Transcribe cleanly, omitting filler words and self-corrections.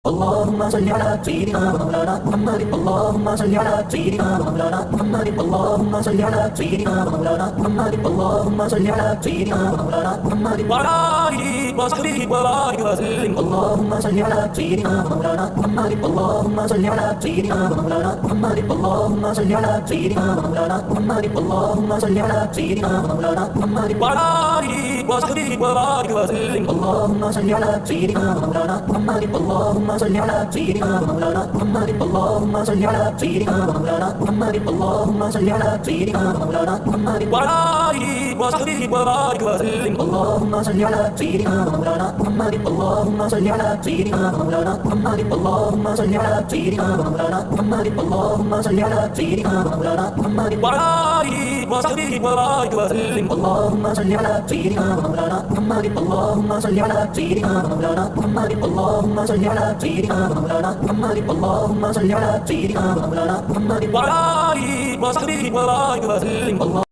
اللهم صل على سيدنا مولانا محمد. اللهم صل على سيدنا مولانا محمد. اللهم صل على سيدنا مولانا محمد. اللهم صل على سيدنا مولانا محمد وعلى آله وصحبه وبارك وسلم. اللهم صل على سيدنا مولانا محمد. اللهم صل على سيدنا مولانا محمد. اللهم صل على سيدنا مولانا محمد. اللهم صل على سيدنا مولانا محمد وعلى آله وصحبه وبارك وسلم. اللهم صل على سيدنا مولانا محمد. اللهم صل على سيدنا مولانا محمد. اللهم صل على سيدنا مولانا محمد. اللهم صل على سيدنا مولانا محمد وعلى آله وصحبه وبارك وسلم. اللهم صل على سيدنا مولانا محمد. اللهم صل على سيدنا مولانا محمد. اللهم صل على سيدنا مولانا محمد. اللهم صل على سيدنا مولانا محمد وعلى آله وصحبه وبارك وسلم. اللهم صل على سيدنا مولانا محمد. اللهم صل على سيدنا مولانا محمد. اللهم صل على سيدنا مولانا محمد. اللهم صل على سيدنا مولانا محمد وعلى آله وصحبه وبارك وسلم.